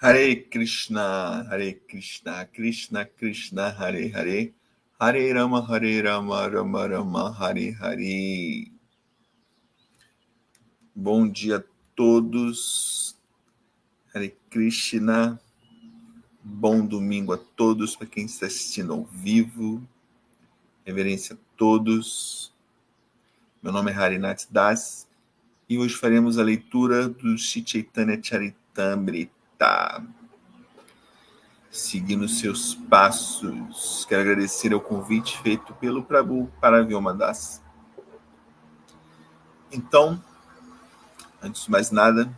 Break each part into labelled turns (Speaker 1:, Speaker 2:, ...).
Speaker 1: Hare Krishna, Krishna Krishna, Hare Hare, Hare Rama, Rama Rama, Hare Hare. Bom dia a todos, Hare Krishna, bom domingo a todos, para quem está assistindo ao vivo, reverência a todos. Meu nome é Harinath Das e hoje faremos a leitura do Sri Chaitanya Charitamrita. Seguindo seus passos, quero agradecer ao convite feito pelo Prabhu Paravyoma Das. Então, antes de mais nada,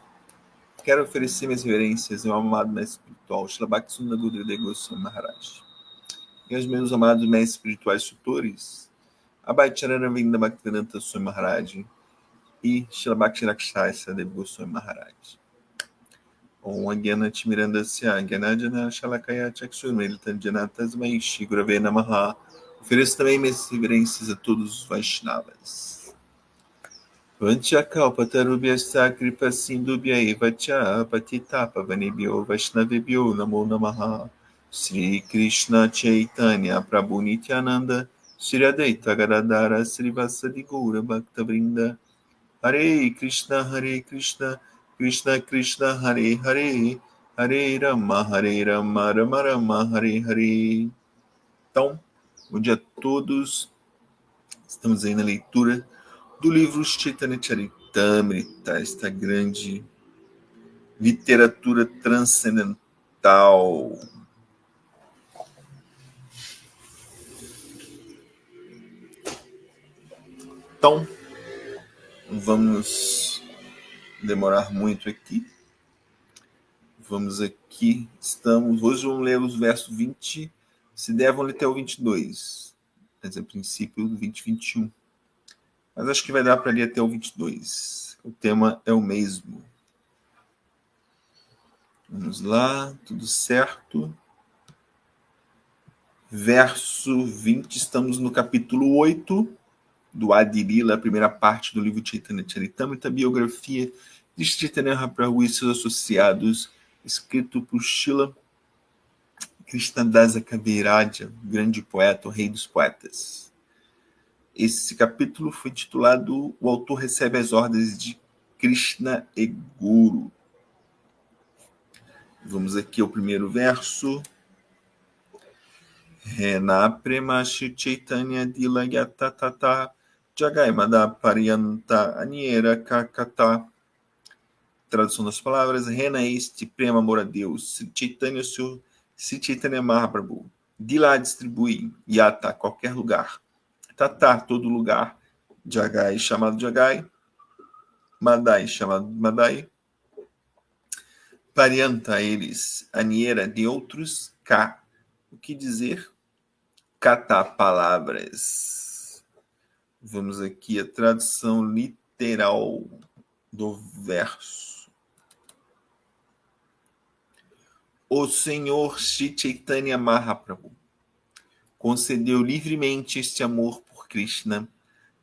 Speaker 1: quero oferecer minhas reverências ao amado mestre espiritual, Srila Bhaktivinoda Gurudev Goswami Maharaj, e aos meus amados mestres espirituais tutores, Abhay Charanavinda Bhaktivedanta Swami Maharaj e Srila Bhakti Rakshasa Dev Goswami Maharaj. Om Agyanati Mirandasya Gyanajana Shalakaya Chakshurmelitan Janatasmai Shri Gurave Namaha. Ofereço também minhas reverências a todos os Vaishnavas. Vanchakalpatarubhyasya kripa sindubhya eva cha patita pavanebhyo Vaishnavebhyo Namo Namaha. Sri Krishna Chaitanya Prabhu Nityananda Shri Advaita Gadadara Srivasadi Gaura Bhaktavrinda. Hare Krishna Krishna Krishna, Hare Hare, Hare Rama, Rama Rama, Hare Hare. Então, bom dia a todos. Estamos aí na leitura do livro Chaitanya Charitamrita, esta grande literatura transcendental. Então, vamos demorar muito aqui. Vamos aqui, hoje vamos ler os versos 20, se der, vão ler até o 22, mas a princípio 20 e 21. Mas acho que vai dar para ler até o 22, o tema é o mesmo. Vamos lá, tudo certo. Verso 20, estamos no capítulo 8 do Adi Lila, a primeira parte do livro Chaitanya Charitamrita, biografia de Chaitanya Mahaprabhu e seus associados, escrito por Srila Krishnadasa Kaviraja, grande poeta, o rei dos poetas. Esse capítulo foi intitulado O autor recebe as ordens de Krishna e Guru. Vamos aqui ao primeiro verso. Rena Premashi Chaitanya Dilayatatata Jagaimada Paryanta Aniera Kakata. Tradução das palavras: Rena é este prema amor a Deus, Sri Chaitanya, o Senhor, Sri Chaitanya Mahaprabhu, de lá distribui, Yata, qualquer lugar, Tata, todo lugar, Jagai, chamado Jagai, Madai, chamado Madai, Paryanta, eles, Aniera, de outros, Ka, o que dizer? Kata, palavras. Vamos aqui a tradução literal do verso. O Senhor Sri Chaitanya Mahaprabhu concedeu livremente este amor por Krishna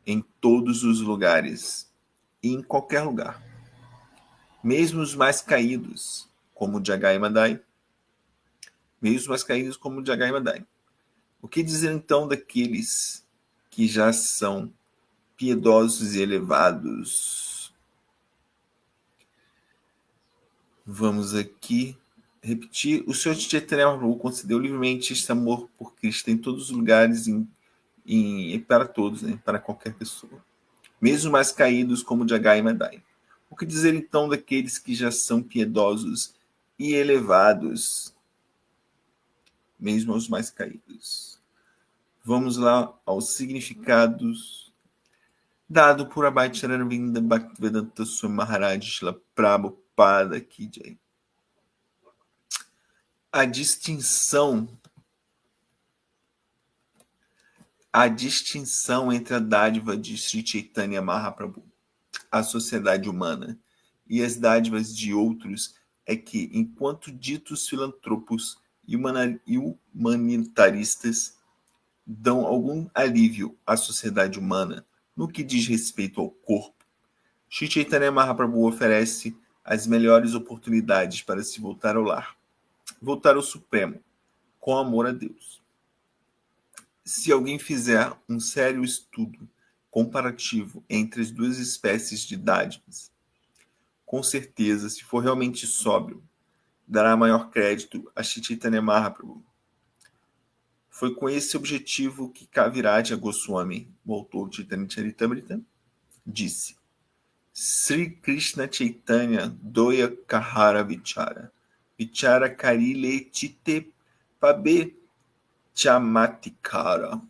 Speaker 1: em todos os lugares e em qualquer lugar, mesmo os mais caídos, como Jagai Madai, O que dizer então daqueles que já são piedosos e elevados? Vamos aqui repetir. O Senhor Chaitanya Mahaprabhu concedeu livremente este amor por Cristo em todos os lugares e para todos, né? Para qualquer pessoa, mesmo mais caídos como Jagai Madai. O que dizer então daqueles que já são piedosos e elevados, mesmo aos mais caídos? Vamos lá aos significados dado por Abhay Charanavinda Bhaktivedanta Swami Maharaj Srila Prabhupada Ki Jai. A distinção entre a dádiva de Sri Chaitanya Mahaprabhu, a sociedade humana, e as dádivas de outros é que, enquanto ditos filantropos e humanitaristas dão algum alívio à sociedade humana no que diz respeito ao corpo, Sri Chaitanya Mahaprabhu oferece as melhores oportunidades para se voltar ao lar, voltar ao Supremo, com amor a Deus. Se alguém fizer um sério estudo comparativo entre as duas espécies de dádivas, com certeza, se for realmente sóbrio, dará maior crédito a Chaitanya Mahaprabhu. Foi com esse objetivo que Kaviraj Goswami, o autor de Chaitanya Charitamrita, disse: Sri Krishna Chaitanya Doya Kahara Vichara Vichara Karile Chite Pabe Chamatikara.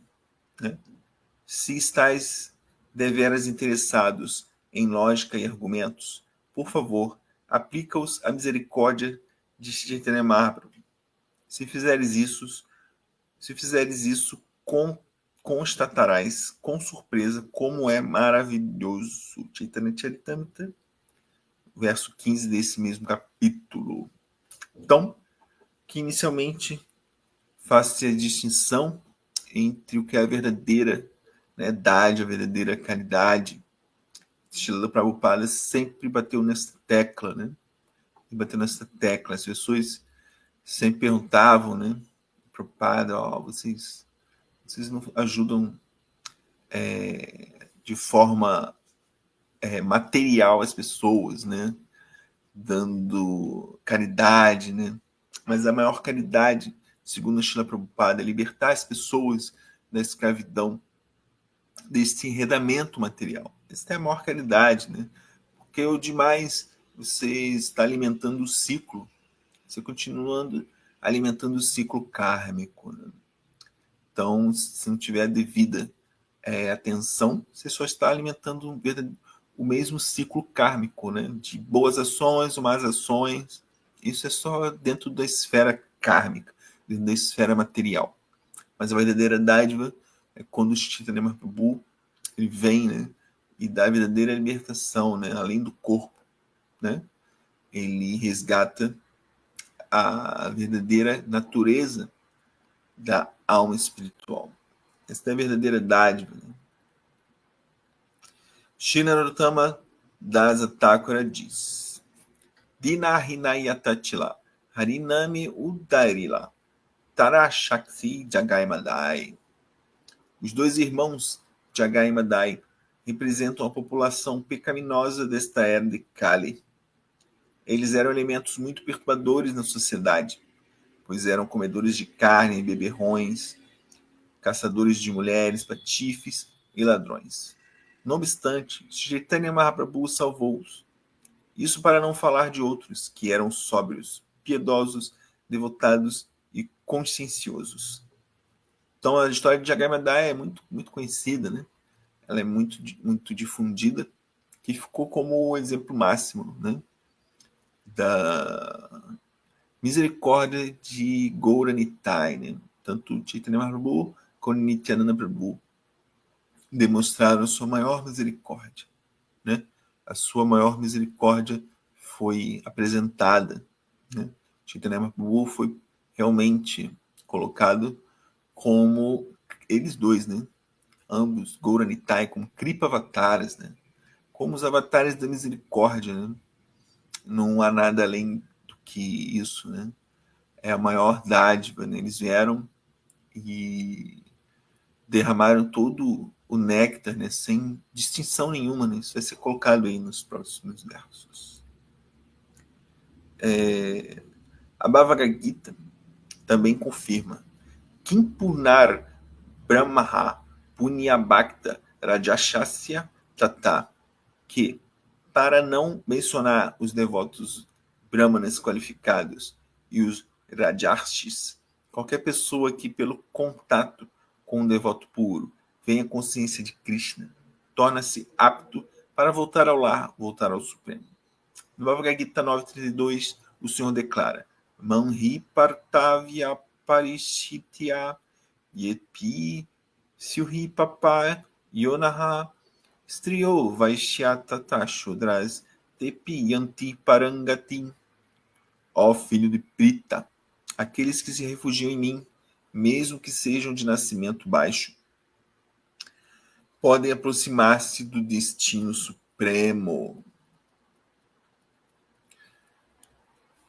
Speaker 1: Se estáis deveras interessados em lógica e argumentos, por favor, aplica-os à misericórdia de Chaitanya Mahaprabhu. Se fizeres isso, constatarás com surpresa como é maravilhoso. Chaitanya Charitamrita, verso 15 desse mesmo capítulo. Então, que inicialmente faz-se a distinção entre o que é a verdadeira dádiva, a verdadeira caridade. Srila Prabhupada sempre bateu nessa tecla, As pessoas sempre perguntavam, Prabhupada, vocês não ajudam de forma material as pessoas, dando caridade, Mas a maior caridade, segundo Srila Prabhupada, é libertar as pessoas da escravidão, desse enredamento material. Essa é a maior caridade, Porque o demais você está alimentando o ciclo, você continuando alimentando o ciclo kármico. Então, se não tiver a devida atenção, você só está alimentando o mesmo ciclo kármico, de boas ações ou más ações. Isso é só dentro da esfera kármica, dentro da esfera material. Mas a verdadeira dádiva é quando o Chaitanya Mahaprabhu ele vem, e dá a verdadeira libertação, além do corpo, Ele resgata a verdadeira natureza da alma espiritual. Essa é a verdadeira dádiva. Shri Narottama Das Thakura diz: Dinahinayatachila Harinami Udarila Tara Shakti Jagaimadai. Os dois irmãos Jagaimadai representam a população pecaminosa desta era de Kali. Eles eram elementos muito perturbadores na sociedade, pois eram comedores de carne e beberrões, caçadores de mulheres, patifes e ladrões. Não obstante, Chaitanya Mahaprabhu salvou-os. Isso para não falar de outros, que eram sóbrios, piedosos, devotados e conscienciosos. Então a história de Jagaimadai é muito, muito conhecida, Ela é muito, muito difundida, que ficou como o exemplo máximo, da misericórdia de Gauranitai, Tanto Chaitanya Mahaprabhu quanto Nityananda Prabhu demonstraram a sua maior misericórdia, A sua maior misericórdia foi apresentada, Chaitanya Mahaprabhu foi realmente colocado como eles dois, Ambos, Gauranitai, como Kripa-avataras, como os avatares da misericórdia, Não há nada além do que isso, É a maior dádiva, Eles vieram e derramaram todo o néctar, sem distinção nenhuma, Isso vai ser colocado aí nos próximos versos. A Bhagavad Gita também confirma: Kimpunar Brahmaha Punyabhakta Rajashasya Tata, que, para não mencionar os devotos brahmanas qualificados e os rajarshis, qualquer pessoa que, pelo contato com um devoto puro, venha a consciência de Krishna, torna-se apto para voltar ao lar, voltar ao Supremo. No Bhagavad Gita 9.32, o Senhor declara: Manhi Partavya Parishitya Yepi Syuhi Papa Yonaha Strio Vaishyatata Shudras Tepi Yanti Parangatim. Ó filho de Prita, aqueles que se refugiam em mim, mesmo que sejam de nascimento baixo, podem aproximar-se do destino supremo.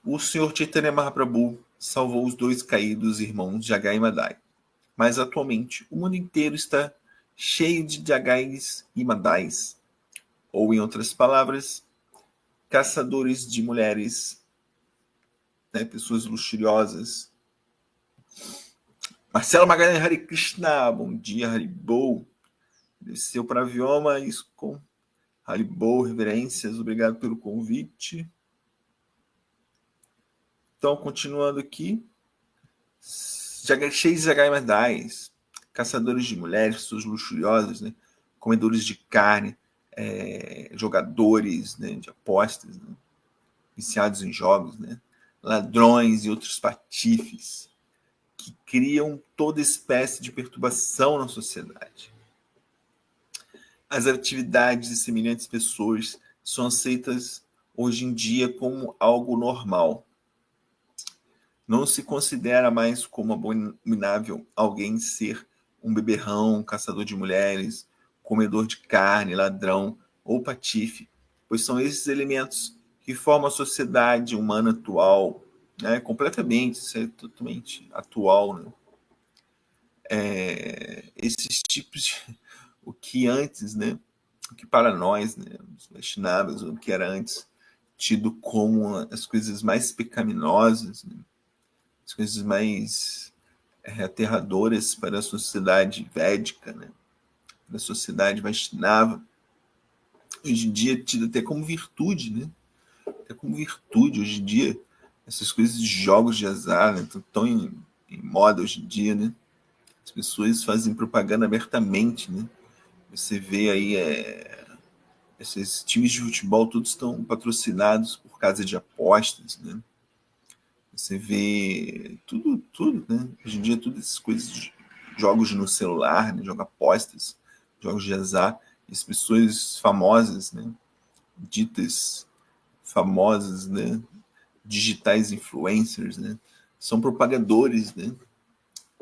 Speaker 1: O Sr. Chaitanya Mahaprabhu salvou os 2 caídos irmãos Jagai e Madai, mas atualmente o mundo inteiro está cheio de Jagais e Madais, ou em outras palavras, caçadores de mulheres, né, pessoas luxuriosas. Marcelo Magalhães, Hare Krishna, bom dia, Haribol. Desceu para Vioma, isso com Haribol, reverências, obrigado pelo convite. Então, continuando aqui, cheios de Madais, caçadores de mulheres, pessoas luxuriosas, né, comedores de carne, jogadores, né, de apostas, né, viciados em jogos, né, ladrões e outros patifes que criam toda espécie de perturbação na sociedade. As atividades de semelhantes pessoas são aceitas hoje em dia como algo normal. Não se considera mais como abominável alguém ser um beberrão, um caçador de mulheres, comedor de carne, ladrão ou patife, pois são esses elementos que formam a sociedade humana atual, né? Completamente, isso é totalmente atual, né? Esses tipos de, o que antes, né? O que para nós, né? Os Vaishnavas, o que era antes tido como as coisas mais pecaminosas, né? As coisas mais aterradoras para a sociedade védica, né? Para a sociedade Vaishnava, hoje em dia é tido até como virtude, né? Até como virtude hoje em dia, essas coisas de jogos de azar, né? Estão em moda hoje em dia, né? As pessoas fazem propaganda abertamente, né? Você vê aí esses times de futebol todos estão patrocinados por casa de apostas, né? Você vê tudo, né? Hoje em dia tudo essas coisas de jogos no celular, né? Jogar apostas, jogos de azar, as pessoas famosas, né? Ditas famosas, né? Digitais influencers, né? São propagadores, né?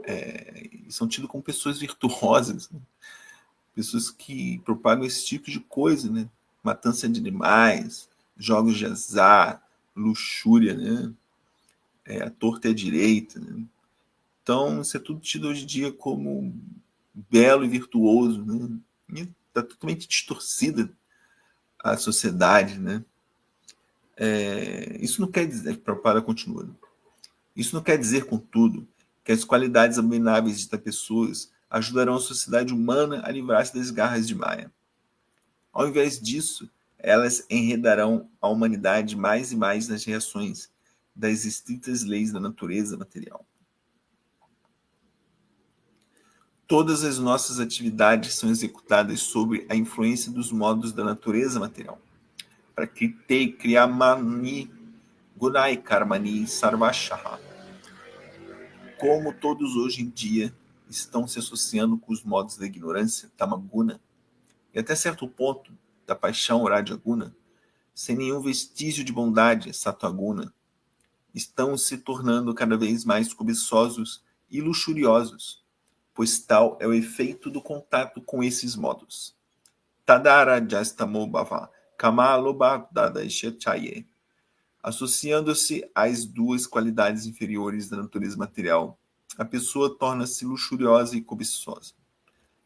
Speaker 1: E são tidos como pessoas virtuosas, né? Pessoas que propagam esse tipo de coisa, né? Matança de animais, jogos de azar, luxúria, né? A torta e a direita, né? Então, isso é tudo tido hoje em dia como belo e virtuoso, né? E está totalmente distorcida a sociedade, né? Isso não quer dizer, para continuar, isso não quer dizer, contudo, que as qualidades abomináveis de pessoas ajudarão a sociedade humana a livrar-se das garras de Maia. Ao invés disso, elas enredarão a humanidade mais e mais nas reações das estritas leis da natureza material. Todas as nossas atividades são executadas sob a influência dos modos da natureza material. Prakriti Kriyamani Gunai Karmani Sarvashaha. Como todos hoje em dia estão se associando com os modos da ignorância, Tamaguna, e até certo ponto da paixão, Rajaguna, sem nenhum vestígio de bondade, Sattvaguna, estão se tornando cada vez mais cobiçosos e luxuriosos, pois tal é o efeito do contato com esses modos. Tadara Jastamobhava Kamalobhadadaishachaye. Associando-se às duas qualidades inferiores da natureza material, a pessoa torna-se luxuriosa e cobiçosa.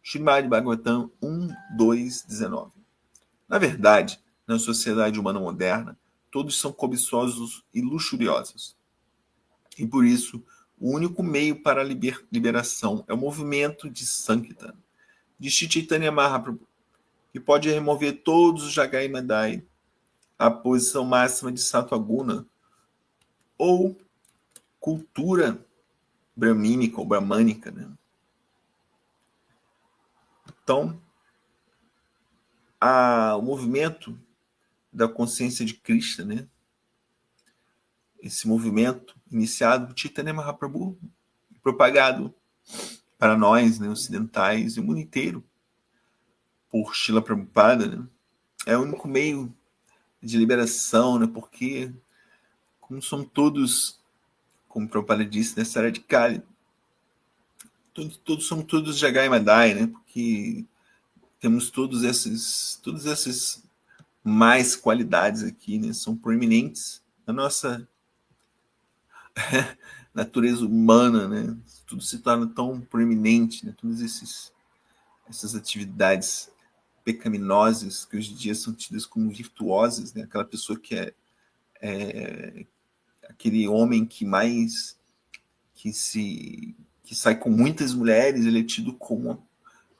Speaker 1: Srimad Bhagavatam 1.2.19. Na verdade, na sociedade humana moderna, todos são cobiçosos e luxuriosos. E por isso, o único meio para a liberação é o movimento de Sankirtan, de Shri Chaitanya Mahaprabhu, que pode remover todos os Jagai Madai, a posição máxima de Sattvaguna, ou cultura bramínica ou bramânica, né? Então, o movimento da consciência de Krishna, né? Esse movimento iniciado por Chaitanya Mahaprabhu, propagado para nós, né, ocidentais e o mundo inteiro por Srila Prabhupada, né? É o único meio de liberação, né? Porque como são todos, como o Prabhupada disse, nessa era de Kali, todos são todos Jagai Madai, né? Porque temos todas essas mais qualidades aqui, né? São proeminentes na nossa natureza humana, né? Tudo se torna tão proeminente, né? Todas essas atividades pecaminosas que hoje em dia são tidas como virtuosas, né? Aquela pessoa que é aquele homem que mais que sai com muitas mulheres, ele é tido como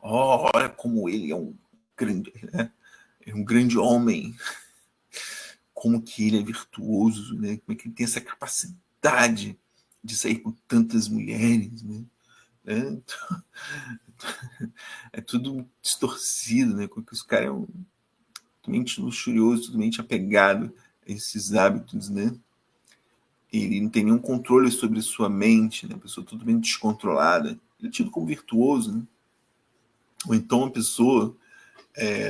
Speaker 1: olha como ele é um grande, né? É um grande homem, como que ele é virtuoso, né? Como é que ele tem essa capacidade de sair com tantas mulheres, né? É tudo distorcido, né? Porque os caras é totalmente luxurioso, totalmente apegado a esses hábitos, né? Ele não tem nenhum controle sobre sua mente, né? A pessoa totalmente descontrolada. Ele é tido como virtuoso, né? Ou então uma pessoa,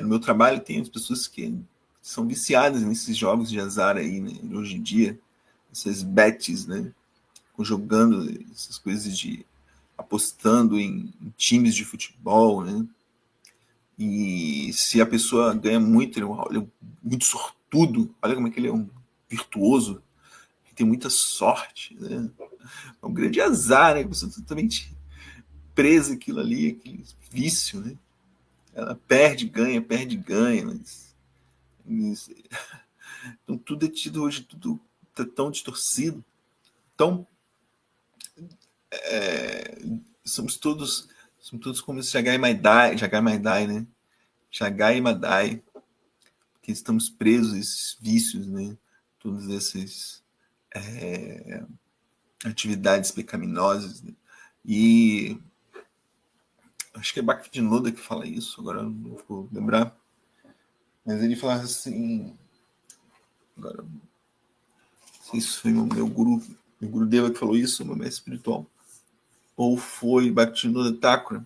Speaker 1: no meu trabalho tem as pessoas que são viciadas nesses jogos de azar aí, né? Hoje em dia, essas bets, né? Jogando essas coisas de apostando em times de futebol, né? E se a pessoa ganha muito, ele é muito sortudo. Olha como é que ele é um virtuoso, que tem muita sorte, né? É um grande azar, né? A pessoa totalmente presa aquilo ali, aquele vício, né? Ela perde, ganha, mas então tudo é tido hoje, tudo tá tão distorcido, tão somos todos como esse Jagai Madai, né? Jagai Madai, que estamos presos a esses vícios, né? Todas essas atividades pecaminosas, né? E acho que é Bhaktivinoda que fala isso, agora não vou lembrar, mas ele fala assim, agora não sei se foi o meu Gurudeva que falou isso, meu mestre espiritual, ou foi Bhaktivinoda Thakura,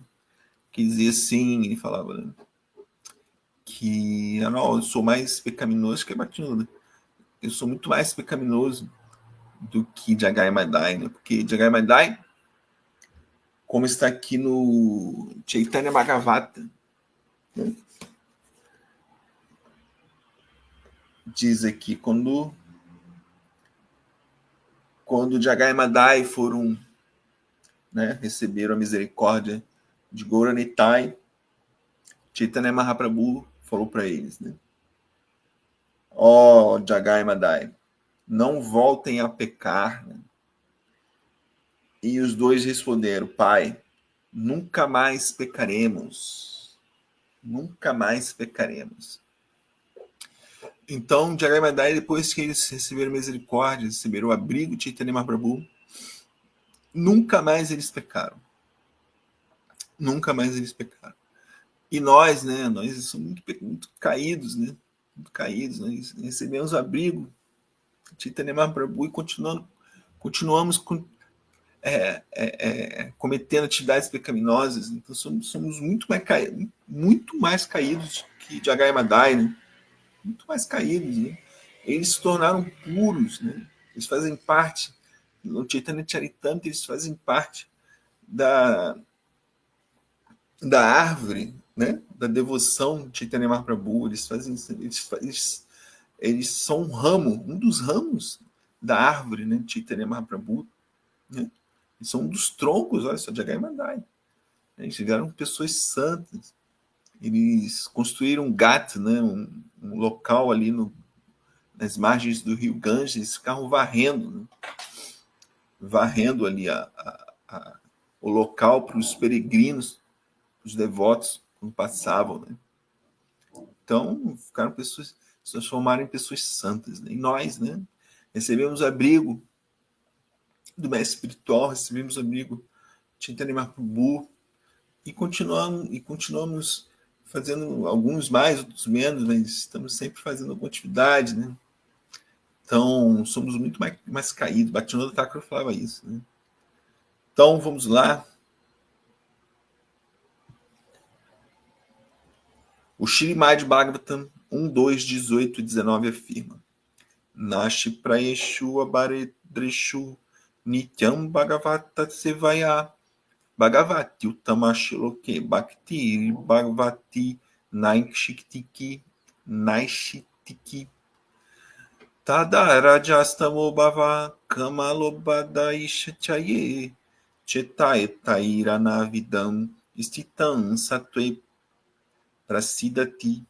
Speaker 1: que dizia assim, ele falava, né, que não, eu sou mais pecaminoso que Bhaktivinoda, eu sou muito mais pecaminoso do que Jagai Madai, né? Porque Jagai Madai, como está aqui no Chaitanya Bhagavata, né? Diz aqui, quando Jagai Madai foram, né, receberam a misericórdia de Gauranitai, Chaitanya Mahaprabhu falou para eles, né? Ó, Jagai Madai, não voltem a pecar, né? E os dois responderam, Pai, nunca mais pecaremos. Nunca mais pecaremos. Então, Jagai Madai, depois que eles receberam misericórdia, receberam o abrigo de Chaitanya Mahaprabhu, nunca mais eles pecaram. Nunca mais eles pecaram. E nós, né? Nós somos muito caídos, né? Muito caídos. Nós recebemos o abrigo de Chaitanya Mahaprabhu e continuamos cometendo atividades pecaminosas. Então, somos muito mais caídos que Jagai Madai, né? Muito mais caídos, né? Eles se tornaram puros, né? Eles fazem parte, no Chaitanya Charitamrita, eles fazem parte da árvore, né? Da devoção de Chaitanya Mahaprabhu. Eles são um ramo, um dos ramos da árvore, né? De Chaitanya Mahaprabhu, né? Eles são um dos troncos, olha só, de Jagai Madai. Eles viraram pessoas santas. Eles construíram um ghat, né? Um local ali nas margens do rio Ganges, ficavam varrendo, né? Varrendo ali o local para os peregrinos, os devotos, quando passavam, né? Então, ficaram pessoas, se transformaram em pessoas santas, né? E nós, né? Recebemos abrigo do mestre espiritual, recebemos abrigo de Chaitanya Mahaprabhu e continuamos fazendo alguns mais, outros menos, mas estamos sempre fazendo alguma atividade, né? Então, somos muito mais caídos. Bhaktivinoda Thakur falava isso, né? Então, vamos lá. O Srimad Bhagavatam 1, 2, 18 e 19 afirma: Nashi Prayeshu Abaredreshu Nityam Bhagavata Sevaya Bhagavati Uttamashiloke Bhakti Bhagavati Naishitiki. Tadarajastamo bhava kamalobadaishachaye chetaetairanavidam istitam satve prasidati.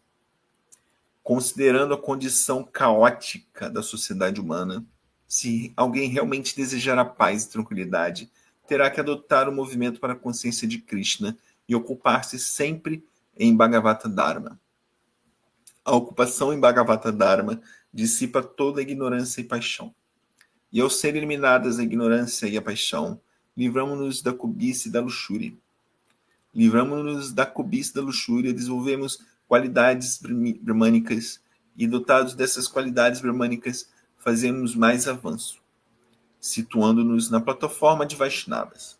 Speaker 1: Considerando a condição caótica da sociedade humana, se alguém realmente desejar a paz e tranquilidade, terá que adotar o movimento para a consciência de Krishna e ocupar-se sempre em Bhagavata Dharma. A ocupação em Bhagavata Dharma dissipa toda a ignorância e paixão. E ao ser eliminadas a ignorância e a paixão, livramos-nos da cobiça e da luxúria. Livramos-nos da cobiça e da luxúria, desenvolvemos qualidades brahmânicas e, dotados dessas qualidades brahmânicas, fazemos mais avanço, situando-nos na plataforma de Vaishnavas.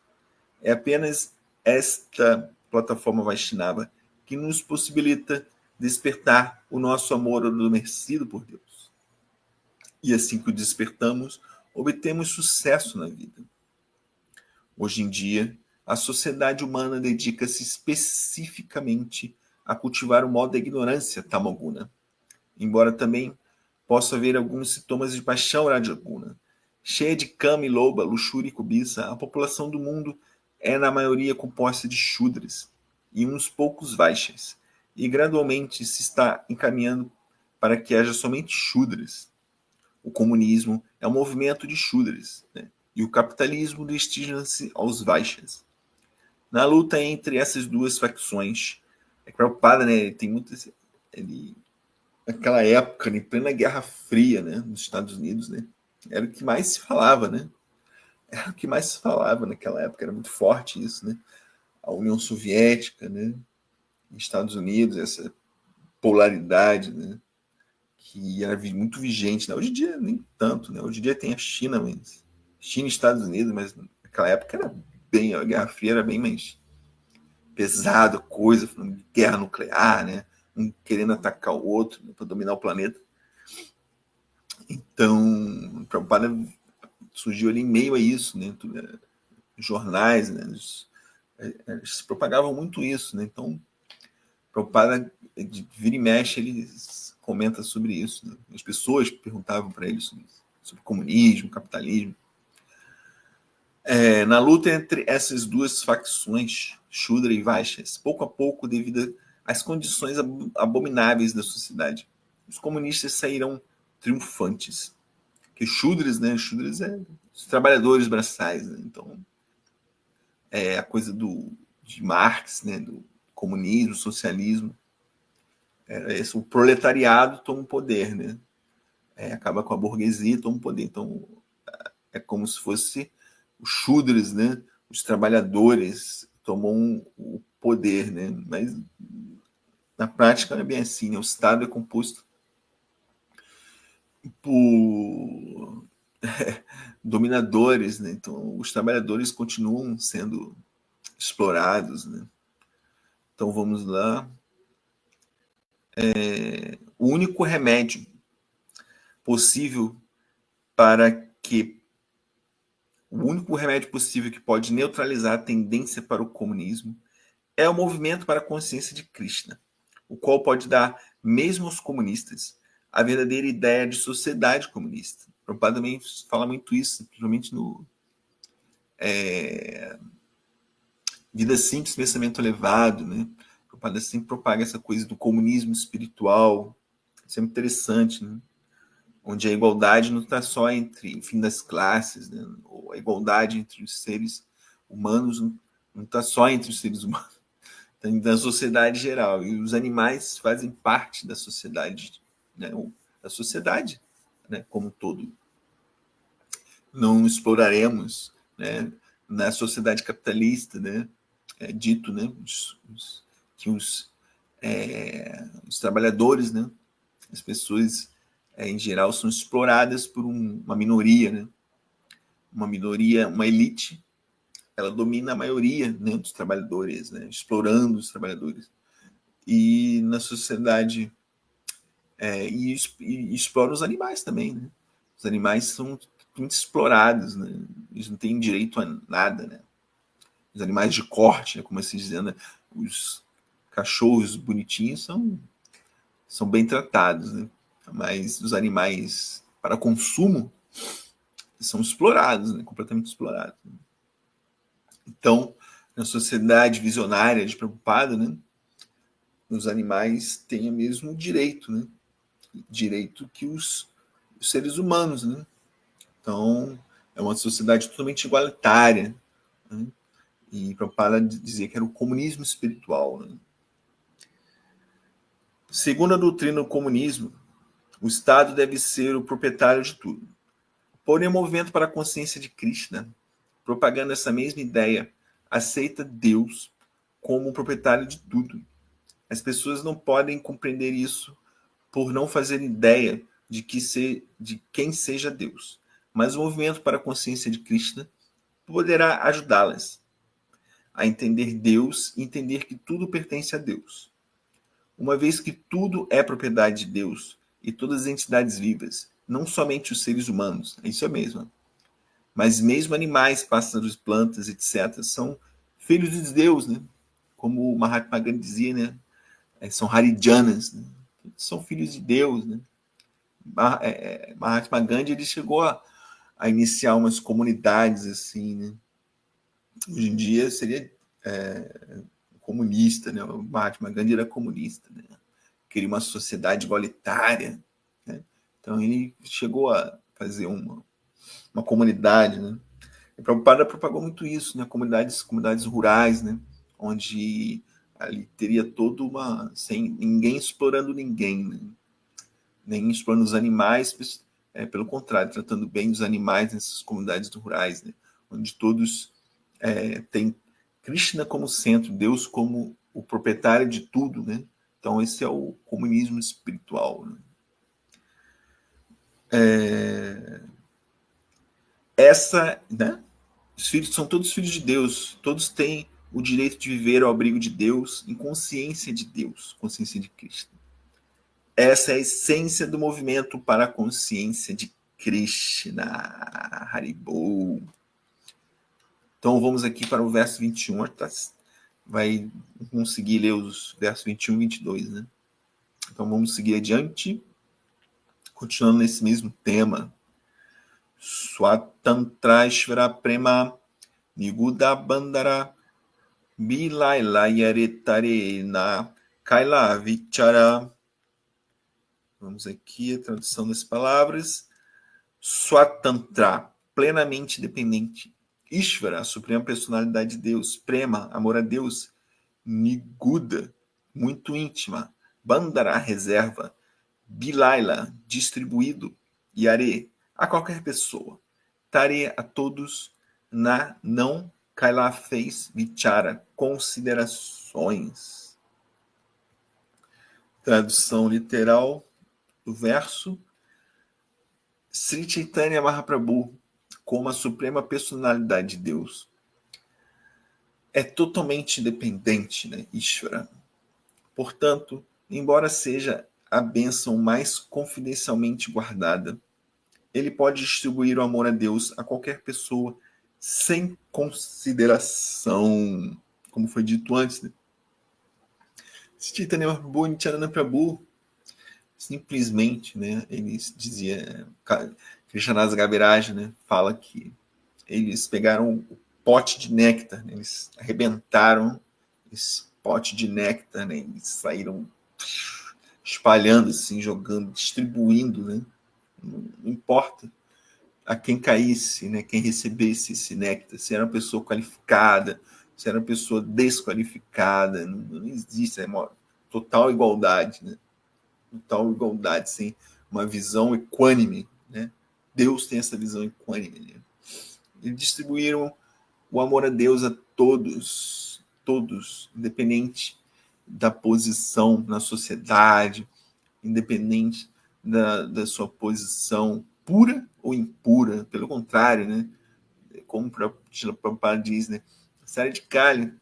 Speaker 1: É apenas esta plataforma Vaishnava que nos possibilita despertar o nosso amor adormecido por Deus. E assim que o despertamos, obtemos sucesso na vida. Hoje em dia, a sociedade humana dedica-se especificamente a cultivar o modo da ignorância tamoguna, embora também possa haver alguns sintomas de paixão rajaguna. Cheia de kama e loba, luxúria e cobiça, a população do mundo é na maioria composta de shudras e uns poucos vaixas, e gradualmente se está encaminhando para que haja somente shudras. O comunismo é um movimento de shudras, né? E o capitalismo destina-se aos vaixas. Na luta entre essas duas facções, é que Prabhupada, né, ele tem muitas, naquela época, em plena Guerra Fria, né, nos Estados Unidos, né, era o que mais se falava, né? Era o que mais se falava naquela época, era muito forte isso, né? A União Soviética, né, Estados Unidos, essa polaridade, né, que era muito vigente, né? Hoje em dia nem tanto, né? Hoje em dia tem a China, mas China e Estados Unidos, mas naquela época era bem, a Guerra Fria era bem mais pesado, coisa, guerra nuclear, né? Um querendo atacar o outro, né, para dominar o planeta. Então, Prabhupada surgiu ali em meio a isso, né? Jornais, né? Eles se propagavam muito isso, né? Então, Prabhupada, de vira e mexe, ele comenta sobre isso, né? As pessoas perguntavam para ele sobre comunismo, capitalismo. Na luta entre essas duas facções, Shudra e Vaixas, pouco a pouco, devido às condições abomináveis da sociedade, os comunistas sairão triunfantes. Que Shudras, né? Shudras é os trabalhadores braçais, né? Então, é a coisa de Marx, né? Do comunismo, socialismo. O proletariado toma o poder, né? Acaba com a burguesia e toma o poder. Então, é como se fosse os Shudras, né? Os trabalhadores tomam o poder, né? Mas na prática não é bem assim, né? O Estado é composto por dominadores, né? Então os trabalhadores continuam sendo explorados, né? Então vamos lá. O único remédio possível que pode neutralizar a tendência para o comunismo é o movimento para a consciência de Krishna, o qual pode dar, mesmo aos comunistas, a verdadeira ideia de sociedade comunista. O Prabhupada também fala muito isso, principalmente no Vida Simples, Pensamento Elevado, né? O Prabhupada sempre propaga essa coisa do comunismo espiritual. Isso é muito interessante, né? Onde a igualdade não está só entre, enfim, das classes, né? Ou a igualdade entre os seres humanos não está só entre os seres humanos, da sociedade geral. E os animais fazem parte da sociedade, né? Da sociedade, né? Como um todo. Não exploraremos, né? Na sociedade capitalista, né? É dito, né? Que os trabalhadores, né? As pessoas, em geral, são exploradas por uma minoria, né? Uma minoria, uma elite, ela domina a maioria, né, dos trabalhadores, né? Explorando os trabalhadores. E na sociedade e explora os animais também, né? Os animais são muito explorados, né? Eles não têm direito a nada, né? Os animais de corte, né? Como assim dizendo, né? Os cachorros bonitinhos são bem tratados, né? Mas os animais para consumo, são explorados, né? Completamente explorados. Então, na sociedade visionária de Prabhupada, né, os animais têm o mesmo direito, né? Direito que os seres humanos, né? Então, é uma sociedade totalmente igualitária, né? E Prabhupada dizia que era o comunismo espiritual, né? Segundo a doutrina do comunismo, o Estado deve ser o proprietário de tudo. Porém, o movimento para a consciência de Krishna, propagando essa mesma ideia, aceita Deus como o proprietário de tudo. As pessoas não podem compreender isso por não fazerem ideia de quem seja Deus. Mas o movimento para a consciência de Krishna poderá ajudá-las a entender Deus e entender que tudo pertence a Deus. Uma vez que tudo é propriedade de Deus e todas as entidades vivas, não somente os seres humanos, isso é mesmo, mas mesmo animais, pássaros, plantas, etc., são filhos de Deus, né? Como o Mahatma Gandhi dizia, né? São Harijanas, né? São filhos de Deus, né? Mahatma Gandhi ele chegou a iniciar umas comunidades assim, né? Hoje em dia seria comunista, né? O Mahatma Gandhi era comunista, né? Queria uma sociedade igualitária, né? Então ele chegou a fazer uma comunidade, né? E Prabhupada propagou muito isso, né? Comunidades rurais, né? Onde ali teria toda sem ninguém explorando ninguém, né? Nem explorando os animais, pelo contrário, tratando bem os animais nessas comunidades rurais, né? Onde todos têm Krishna como centro, Deus como o proprietário de tudo, né? Então esse é o comunismo espiritual, né? Né? Os filhos são todos filhos de Deus, todos têm o direito de viver ao abrigo de Deus, em consciência de Deus, consciência de Cristo. Essa é a essência do movimento para a consciência de Krishna. Haribol. Então vamos aqui para o verso 21. Vai conseguir ler os versos 21 e 22, né? Então vamos seguir adiante, continuando nesse mesmo tema. Swatantrashvara prema niguda bandara bilailayaretarena kaila vichara. Vamos aqui a tradução das palavras. Swatantra, plenamente dependente. Ishvara, a suprema personalidade de Deus. Prema, amor a Deus. Niguda, muito íntima. Bandara, reserva. Bilaila, distribuído. Yare, a qualquer pessoa. Tare, a todos. Na, não. Kaila, fez. Vichara, considerações. Tradução literal do verso. Sri Chaitanya Mahaprabhu, como a suprema personalidade de Deus, é totalmente independente, né, Ishvara. Portanto, embora seja a bênção mais confidencialmente guardada, ele pode distribuir o amor a Deus a qualquer pessoa sem consideração, como foi dito antes, né? Sri Chaitanya Mahaprabhu, Nityananda Prabhu, simplesmente, né, ele dizia, Krishnadasa Gaviraj, né, fala que eles pegaram o pote de néctar, né, eles arrebentaram esse pote de néctar, né, e saíram espalhando, assim, jogando, distribuindo, né, não importa a quem caísse, né, quem recebesse esse néctar, se era uma pessoa qualificada, se era uma pessoa desqualificada, não existe, é uma total igualdade, né? Total igualdade, sem uma visão equânime, né? Deus tem essa visão equânime, né? Eles distribuíram o amor a Deus a todos, independente da posição na sociedade, independente da sua posição pura ou impura. Pelo contrário, né? Como o Prabhupada diz, né? Série de Kali,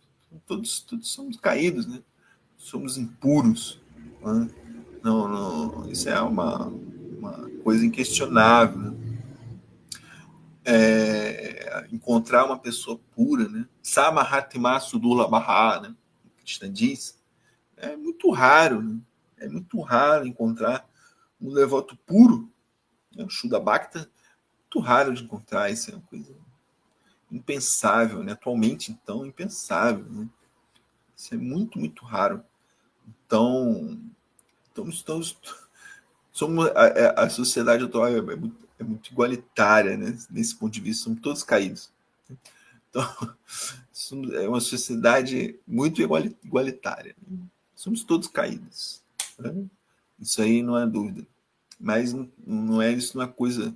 Speaker 1: todos somos caídos, né? Somos impuros, né? Não, isso é uma coisa inquestionável, né? Encontrar uma pessoa pura, né? Samahatima Sudula Baha, né? O Krishna diz, é muito raro, né? É muito raro encontrar um devoto puro, O Shuddha Bhakta, muito raro de encontrar, isso é uma coisa impensável, né? Atualmente, então, impensável, né? Isso é muito, muito raro. Então, somos, a sociedade atual é muito igualitária, né? Nesse ponto de vista, somos todos caídos. Então, é uma sociedade muito igualitária. Somos todos caídos. Né? Isso aí não é dúvida. Mas não é isso, uma coisa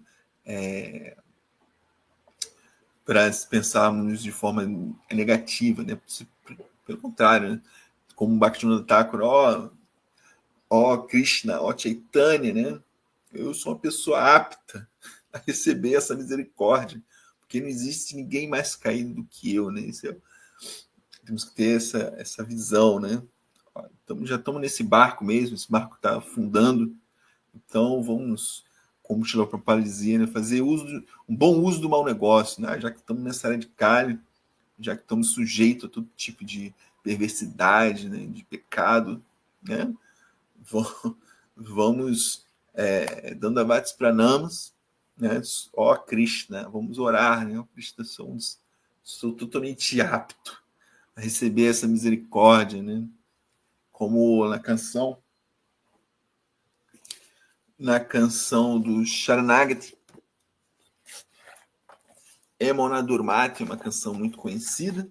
Speaker 1: para pensarmos de forma negativa, né? Pelo contrário, né? Como Bhaktivinoda Thakur, ó Krishna, ó Chaitanya, né? Eu sou uma pessoa apta a receber essa misericórdia, porque não existe ninguém mais caído do que eu, né? Temos que ter essa visão, né? Já estamos nesse barco mesmo, esse barco está afundando, então vamos, como o Srila Prabhupada dizia, né, fazer um bom uso do mau negócio, né? Já que estamos nessa área de carne, já que estamos sujeitos a todo tipo de perversidade, né, de pecado, né? Vamos dando abates para namas, né? Ó Krishna, vamos orar, né? Ó Krishna, sou totalmente apto a receber essa misericórdia, né? Como na canção do Sharanagati, Emona Durmati, uma canção muito conhecida,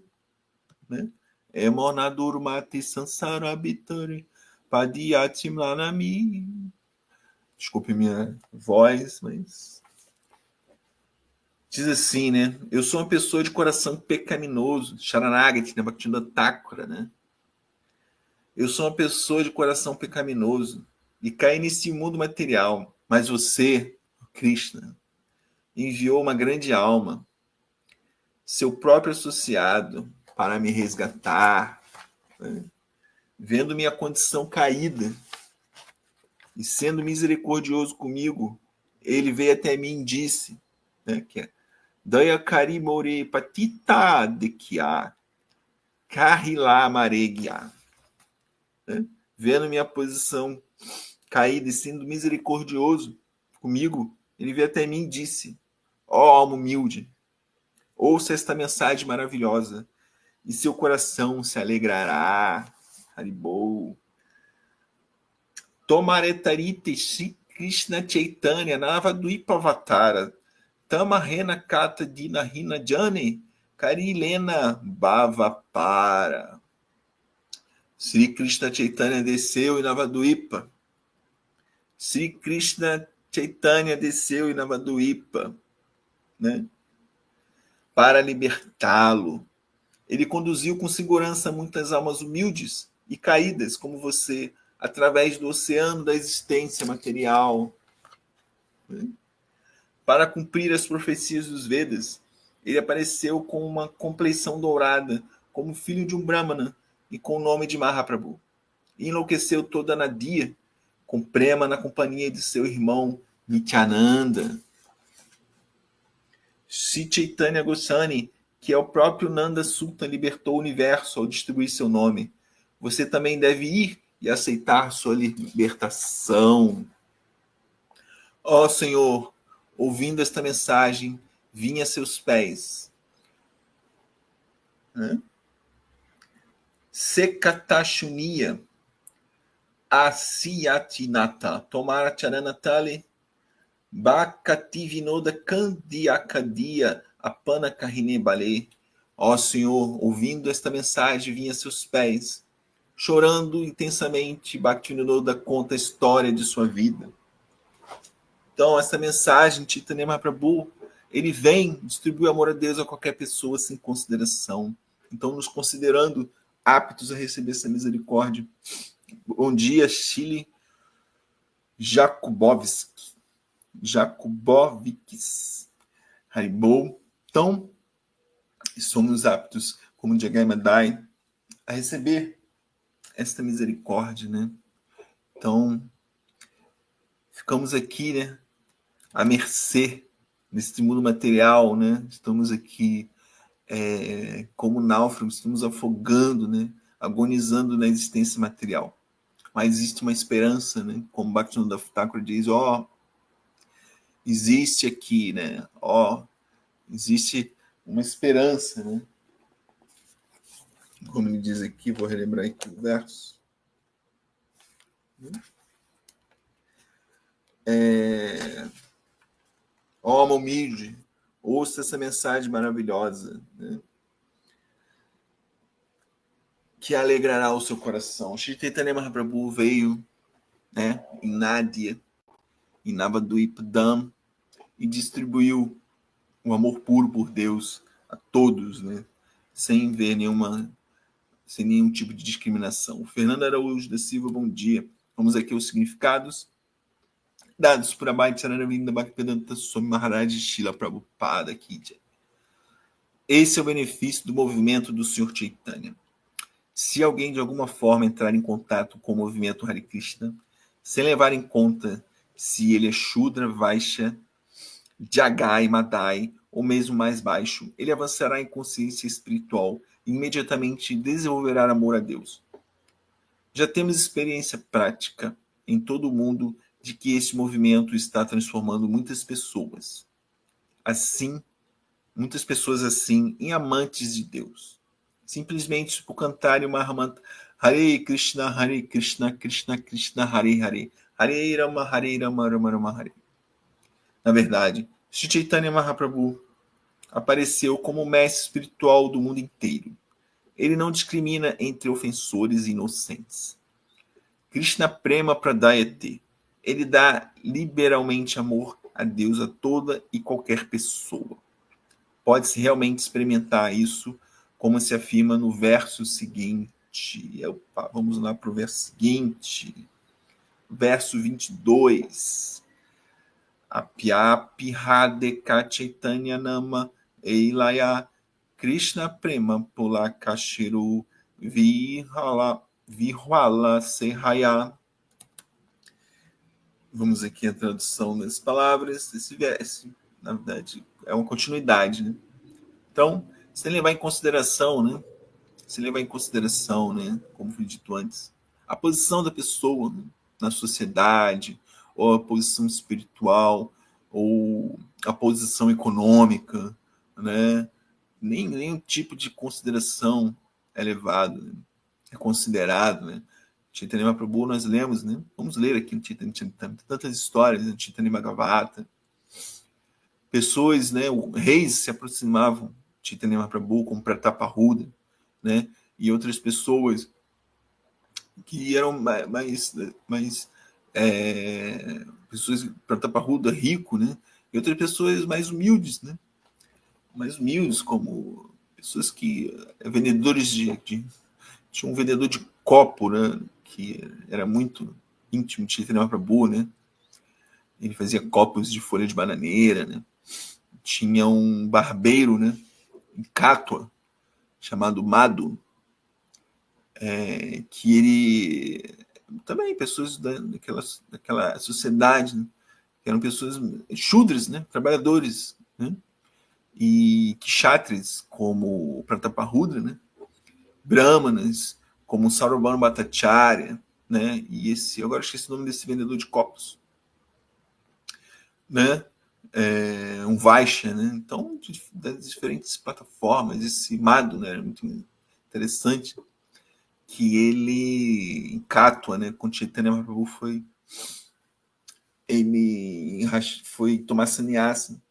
Speaker 1: né? Emona Durmati Sansara Abitare Padiyatim Lanami. Desculpe minha voz, mas diz assim, né? Eu sou uma pessoa de coração pecaminoso, Sharanagati, né? Bhaktivinoda Thakura, né? Eu sou uma pessoa de coração pecaminoso e caí nesse mundo material, mas você, Krishna, enviou uma grande alma, seu próprio associado, para me resgatar, né? Vendo minha condição caída e sendo misericordioso comigo, ele veio até mim e disse, né, que é Daya Kari More Patita Dekya Kahila Maregya, né? Vendo minha posição caída e sendo misericordioso comigo, ele veio até mim e disse, ó alma humilde, ouça esta mensagem maravilhosa e seu coração se alegrará. Haribol. Tomaretarite Shri Krishna Chaitanya Navadvipavatara Tamarena Kata Dina Hina Jane Karilena Bhavapara. Sri Krishna Chaitanya desceu em Navadvipa. Sri Krishna Chaitanya desceu em Navadvipa, né? Para libertá-lo. Ele conduziu com segurança muitas almas humildes e caídas, como você, através do oceano da existência material, né? Para cumprir as profecias dos Vedas, ele apareceu com uma compleição dourada, como filho de um Brahmana, e com o nome de Mahaprabhu. E enlouqueceu toda a Nadia, com prema na companhia de seu irmão Nityananda. Sri Chaitanya Goswami, que é o próprio Nanda Sultan, libertou o universo ao distribuir seu nome. Você também deve ir e aceitar sua libertação. Ó Senhor, ouvindo esta mensagem, vim a seus pés. Sekatashunia Asiyatinata Tomara Charanatale Bhakativinoda Kandiakadia Apana Kahine Bale. Ó Senhor, ouvindo esta mensagem, vim a seus pés. Chorando intensamente, Bhaktivinoda conta a história de sua vida. Então, essa mensagem, Chaitanya Mahaprabhu, ele vem distribuir amor a Deus a qualquer pessoa sem consideração. Então, nos considerando aptos a receber essa misericórdia. Bom dia, Chile Jakubowski. Jakubovics. Haribol. Então, somos aptos, como Jagai Madai, a receber esta misericórdia, né? Então, ficamos aqui, né, à mercê desse mundo material, né? Estamos aqui como náufragos, estamos afogando, né? Agonizando na existência material. Mas existe uma esperança, né? Como Bhaktivinoda Thakur diz, existe aqui, né? Existe uma esperança, né? Como ele diz aqui, vou relembrar aqui o verso. Alma humilde, ouça essa mensagem maravilhosa, né? Que alegrará o seu coração. Shri Chaitanya Mahaprabhu veio, né, em Nádia, em Navadvipdam, e distribuiu o amor puro por Deus a todos, né, sem nenhum tipo de discriminação. Fernando Araújo da Silva, bom dia. Vamos aqui aos significados dados por Abhay Charanavinda Bhaktivedanta Swami Maharaj Srila Prabhupada Kidja. Esse é o benefício do movimento do Sr. Chaitanya. Se alguém de alguma forma entrar em contato com o movimento Hare Krishna, sem levar em conta se ele é Shudra, Vaishya, Jagai, Madai ou mesmo mais baixo, ele avançará em consciência espiritual e imediatamente desenvolverá amor a Deus. Já temos experiência prática em todo o mundo de que esse movimento está transformando muitas pessoas assim em amantes de Deus. Simplesmente por cantarem o Mahamantra Hare Krishna, Krishna Krishna, Hare Hare, Hare Rama, Rama Rama, Hare. Na verdade, Sri Chaitanya Mahaprabhu apareceu como o mestre espiritual do mundo inteiro. Ele não discrimina entre ofensores e inocentes. Krishna Prema Pradayate. Ele dá liberalmente amor a Deus a toda e qualquer pessoa. Pode-se realmente experimentar isso, como se afirma no verso seguinte. Vamos lá para o verso seguinte. Verso 22. Apyapi Radeka Chaitanya Nama Eilaya Krishna Prema Pulakashiru Vihala Sehaya. Vamos aqui a tradução das palavras. Esse verso, na verdade, é uma continuidade, né? Então, sem levar em consideração, né? Como foi dito antes, a posição da pessoa, né, na sociedade, ou a posição espiritual, ou a posição econômica, né? Nenhum tipo de consideração é levado, né? É considerado, né? Chaitanya Mahaprabhu, nós lemos, né? Vamos ler aqui no Chaitanya Charitamrita, tantas histórias, né? Chaitanya Bhagavata. Pessoas, né? Reis se aproximavam de Chaitanya Mahaprabhu, como Prataparruda, né? E outras pessoas que eram mais pessoas Prataparruda rico, né? E outras pessoas mais humildes, né? Mais humildes, como pessoas que vendedores tinha um vendedor de copo, né? Que era muito íntimo de Chaitanya Mahaprabhu, né? Ele fazia copos de folha de bananeira, né? Tinha um barbeiro, né? Em Cátua, chamado Madhu, que ele também pessoas daquela sociedade, né? Que eram pessoas shudras, né? Trabalhadores, né? E kshatris, como Prataparrudra, né? Brahmanas, como Sarvabhauma Bhattacharya, né? E esse, agora esqueci o nome desse vendedor de copos, né? Um Vaishya, né? Então, das diferentes plataformas, esse Madhu, né? É muito interessante que ele, em Cátua, né? Com Chaitanya Mahaprabhu ele foi tomar sannyasa,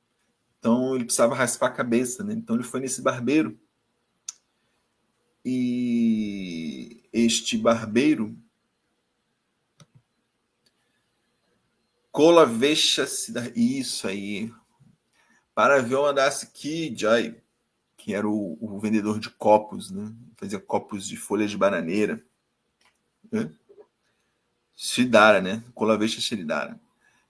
Speaker 1: então ele precisava raspar a cabeça, né? Então ele foi nesse barbeiro, e este barbeiro isso aí, Paravyomadass Ki Jai, que era o vendedor de copos, né? Fazia copos de folhas de bananeira, né? Sridhara, né? Kolavesha Sridhara.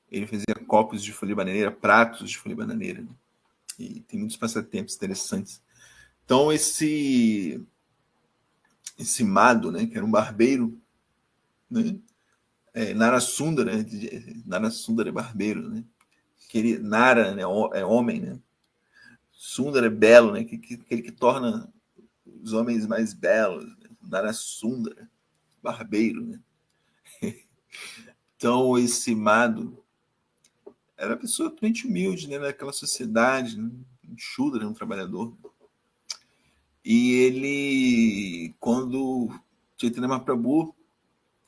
Speaker 1: Ele fazia copos de folha de bananeira, pratos de folha de bananeira, né? E tem muitos passatempos interessantes. Então esse Madhu, né? Que era um barbeiro, né? Narasundara, né? Narasundara é barbeiro, né? Nara, né? É homem, né? Sundara é belo, né? Aquele que torna os homens mais belos, né? Narasundara, barbeiro, né? Então esse Madhu, era uma pessoa totalmente humilde, né, naquela sociedade, né, um Shudra, um trabalhador. E ele, quando Chaitanya Mahaprabhu,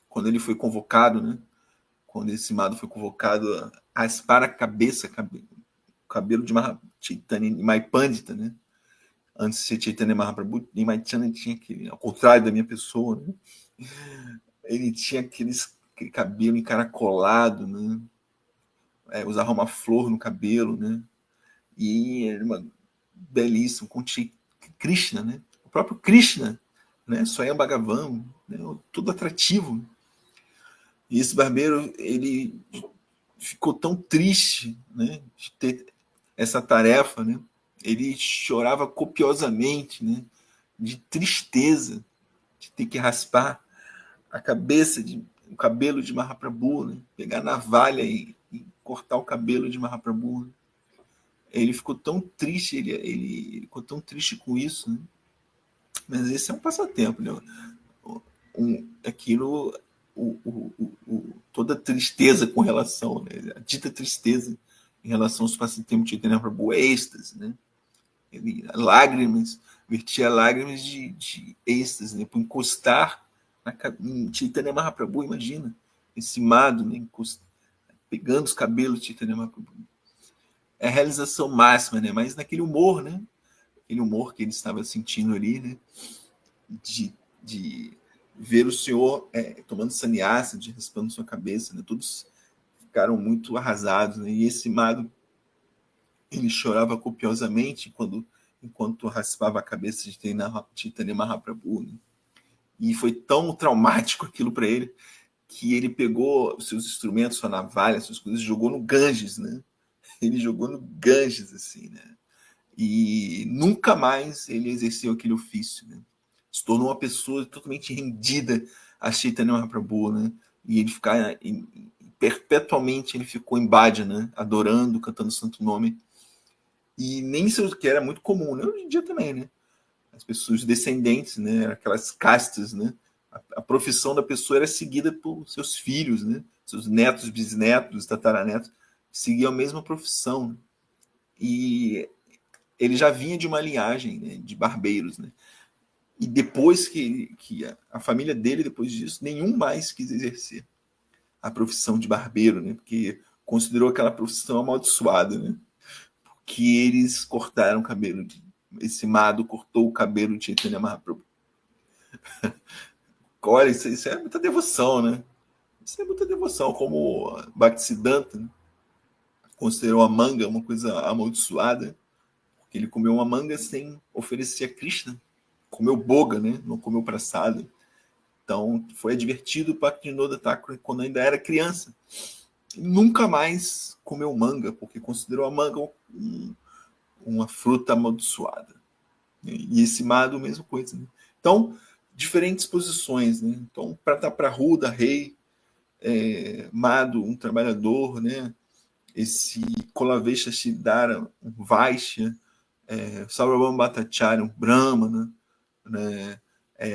Speaker 1: quando ele foi convocado, né, quando esse Madhu foi convocado a raspar a cabeça, cabelo de Chaitanya Nimai Pandita, né, antes de ser Chaitanya Mahaprabhu, Nimai Chaitanya tinha aquele, ao contrário da minha pessoa, né, ele tinha aquele cabelo encaracolado, né, usava uma flor no cabelo, né, e era uma belíssimo, com Krishna, né, o próprio Krishna, né, Swayam Bhagavan, né, tudo atrativo. E esse barbeiro, ele ficou tão triste, né, de ter essa tarefa, né, ele chorava copiosamente, né, de tristeza de ter que raspar a cabeça, o cabelo de Mahaprabhu, né, pegar a navalha e cortar o cabelo de Mahaprabhu. Né. Ele ficou tão triste, ele ficou tão triste com isso, né. Mas esse é um passatempo, né? Aquilo, toda tristeza com relação, né? A dita tristeza em relação aos passatempos de Chaitanya Prabhu é êxtase, né? Ele, lágrimas, vertia lágrimas de êxtase, né? Por encostar em Chaitanya Mahaprabhu, imagina, esse Madhu, né? Pegando os cabelos de Chaitanya Mahaprabhu. É a realização máxima, né? Mas naquele humor, né? Aquele humor que ele estava sentindo ali, né? De ver o senhor tomando sannyasa, de raspando sua cabeça, né? Todos ficaram muito arrasados, né? E esse Madhu, ele chorava copiosamente enquanto raspava a cabeça de Chaitanya Mahaprabhu, né? E foi tão traumático aquilo para ele que ele pegou os seus instrumentos, sua navalha, suas coisas, jogou no Ganges, né? Ele jogou no Ganges, assim, né? E nunca mais ele exerceu aquele ofício, né? Se tornou uma pessoa totalmente rendida a Chaitanya Mahaprabhu, né? E ele perpetuamente ele ficou em bhajana, né? Adorando, cantando o santo nome. E nem isso que era muito comum, né? Hoje em dia também, né? As pessoas descendentes, né? Aquelas castas, né? A profissão da pessoa era seguida por seus filhos, né? Seus netos, bisnetos, tataranetos, seguiam a mesma profissão. E ele já vinha de uma linhagem, né, de barbeiros, né? E depois que a família dele, depois disso, nenhum mais quis exercer a profissão de barbeiro, né? Porque considerou aquela profissão amaldiçoada, né? Porque eles cortaram o cabelo. Esse Madhu cortou o cabelo de Chaitanya Mahaprabhu. Olha, isso é muita devoção, né? Isso é muita devoção. Como Bhaktisiddhanta, né? Considerou a manga uma coisa amaldiçoada, porque ele comeu uma manga sem oferecer a Krishna. Comeu boga, né? Não comeu praçada. Então, foi advertido para Bhaktivinoda Thakur quando ainda era criança. E nunca mais comeu manga, porque considerou a manga uma fruta amaldiçoada. E esse Madhu, a mesma coisa. Né? Então, diferentes posições. Né? Então, Prataprahuda, rei, Madhu, um trabalhador, né? Esse Kolavesha Shidhara, um Vaishya, Saurabhama Bhattacharya, um Brahmana, né?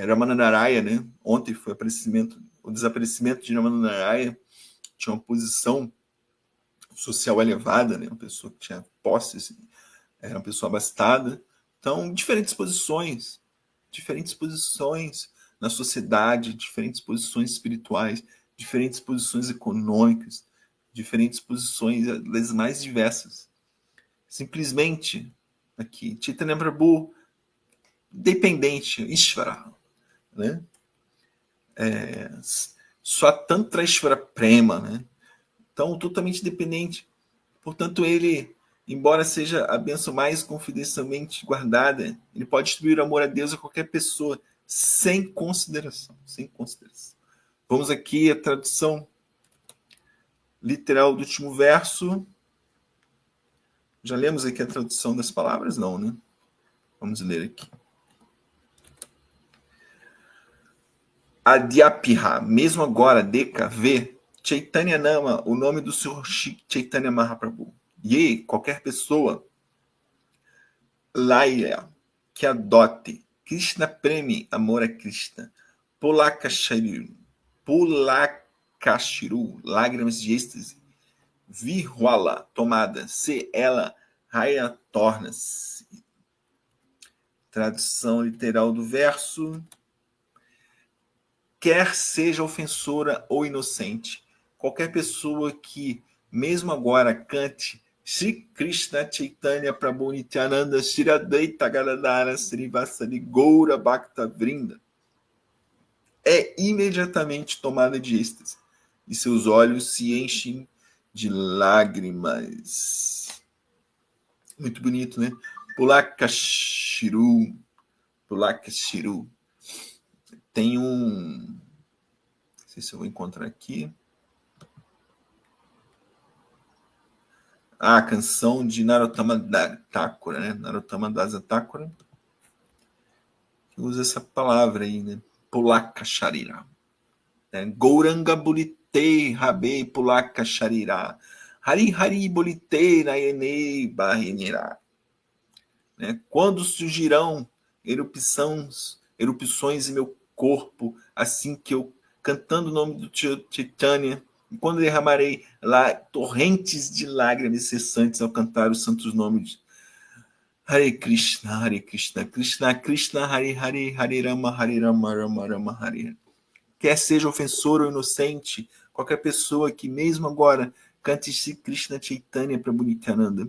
Speaker 1: Ramananaraya, né? Ontem foi o desaparecimento de Ramananaraya, tinha uma posição social elevada, né? Uma pessoa que tinha posses, era uma pessoa abastada. Então, diferentes posições na sociedade, diferentes posições espirituais, diferentes posições econômicas, diferentes posições das mais diversas. Simplesmente, aqui, Chaitanya Prabhu, dependente, Ishvara, né? Swatantra Ishvara Prema, né? Então, totalmente dependente. Portanto, ele, embora seja a bênção mais confidencialmente guardada, ele pode distribuir amor a Deus a qualquer pessoa, sem consideração. Sem consideração. Vamos aqui à tradução literal do último verso. Já lemos aqui a tradução das palavras? Não, né? Vamos ler aqui. Adyapiha, mesmo agora, Deka, vê, Chaitanya Nama, o nome do Senhor Chaitanya Mahaprabhu. E qualquer pessoa, Laia, que adote, Krishna Premi, amor a Krishna, Pulakashiru, lágrimas de êxtase, Virwala, tomada. Se ela, raia, torna-se. Tradução literal do verso. Quer seja ofensora ou inocente, qualquer pessoa que, mesmo agora, cante Shri Krishna Chaitanya Prabhu Nityananda Shri Advaita Gadadara Srivasari Goura Bhakta Vrinda, é imediatamente tomada de êxtase e seus olhos se enchem de lágrimas. Muito bonito, né? Pulakashiru. Pulakashiru. Tem um... Não sei se eu vou encontrar aqui. A canção de Narottama Thakura, né? Narottama Dasa Thakura, que usa essa palavra aí, né? Pulakasharira. Gouranga Bulite Rabe Pulakasharira. Hari Hari Bulite Nayenei Barrenera. Quando surgirão erupções em meu corpo, assim que eu, cantando o nome do Chaitanya, e quando derramarei lá torrentes de lágrimas cessantes ao cantar os santos nomes. Hare Krishna, Krishna Krishna, Hare Hare, Hare Rama, Rama Rama, Hare. Quer seja ofensor ou inocente, qualquer pessoa que mesmo agora cante Shri Krishna Chaitanya Prabhu Nityananda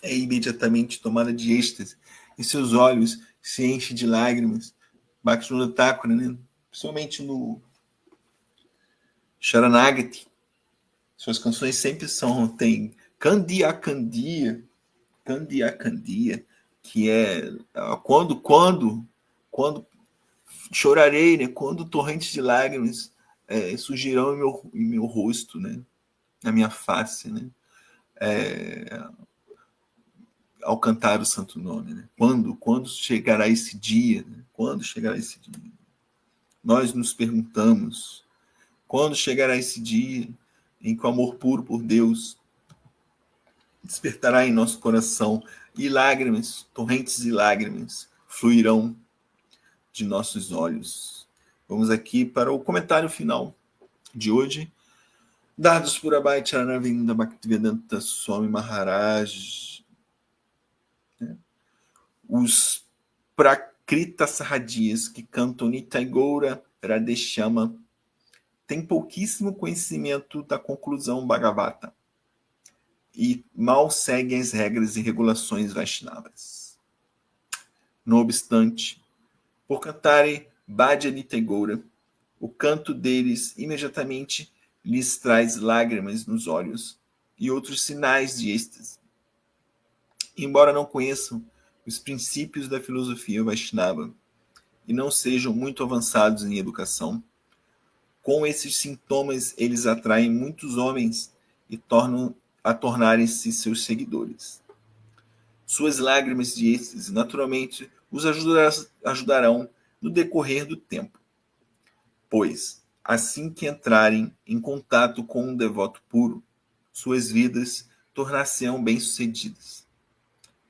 Speaker 1: é imediatamente tomada de êxtase e seus olhos se enchem de lágrimas. Bhaktivinoda Thakura, né? Principalmente no Sharanagati, suas canções sempre tem Candia Candia, que é quando chorarei, né? Quando torrentes de lágrimas surgirão em meu rosto, né? Na minha face, né? Ao cantar o santo nome, né? Quando chegará esse dia, né? Quando chegará esse dia? Nós nos perguntamos, quando chegará esse dia em que o amor puro por Deus despertará em nosso coração e lágrimas, torrentes de lágrimas, fluirão de nossos olhos. Vamos aqui para o comentário final de hoje, dados por Abhay Charanavinda Bhaktivedanta Swami Maharaj. Os Prakrita Saradias que cantam Nitai Goura Radeshama têm pouquíssimo conhecimento da conclusão Bhagavata e mal seguem as regras e regulações Vaishnavas. No obstante, por cantarem Bhaja Nitai Goura, o canto deles imediatamente lhes traz lágrimas nos olhos e outros sinais de êxtase. Embora não conheçam os princípios da filosofia Vaishnava e não sejam muito avançados em educação, com esses sintomas eles atraem muitos homens e tornarem-se seus seguidores. Suas lágrimas de êxtase naturalmente os ajudarão no decorrer do tempo, pois, assim que entrarem em contato com um devoto puro, suas vidas tornar-se-ão bem-sucedidas.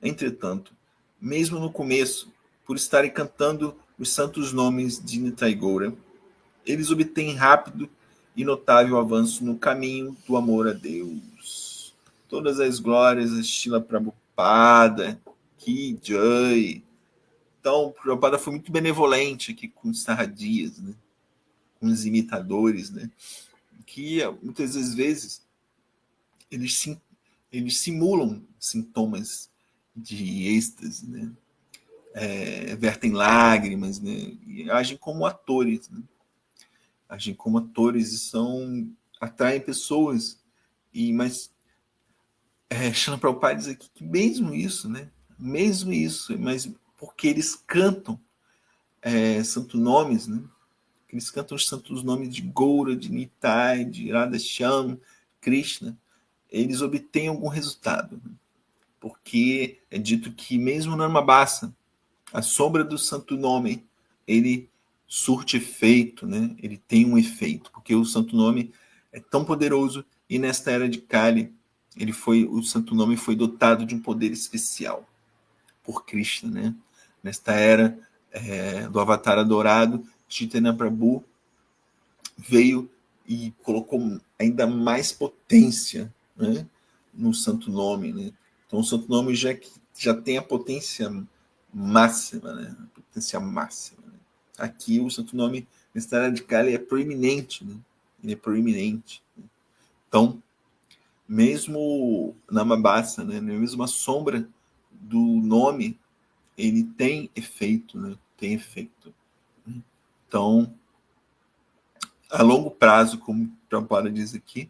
Speaker 1: Entretanto, mesmo no começo, por estarem cantando os santos nomes de Nitai Goura, eles obtêm rápido e notável avanço no caminho do amor a Deus. Todas as glórias a Srila Prabhupada, Ki Jai. Então, Prabhupada foi muito benevolente aqui com os sarradias, né? Com os imitadores, né? Que muitas vezes eles simulam sintomas de êxtase, né? Vertem lágrimas, né? E agem como atores, né? Agem como atores e atraem pessoas. Mas Srila Prabhupada diz aqui que mesmo isso, né? Mesmo isso, mas porque eles cantam santos nomes, né? Eles cantam os santos nomes de Goura, de Nitai, de Radhashyam, Krishna, eles obtêm algum resultado, né? Porque é dito que mesmo na Namabasa, a sombra do santo nome, ele surte efeito, né? Ele tem um efeito, porque o santo nome é tão poderoso e nesta era de Kali, o santo nome foi dotado de um poder especial por Krishna, né? Nesta era do Avatar adorado, Chaitanya Prabhu veio e colocou ainda mais potência, né, no Santo Nome, né? Então o Santo Nome já tem a potência máxima, né? A potência máxima. Né? Aqui o Santo Nome nesse radical é proeminente, né? Ele é proeminente. Né? Então, mesmo na Mabassa, né? Mesmo a sombra do nome, ele tem efeito, né? Tem efeito. Então, a longo prazo, como o Prabhupada diz aqui,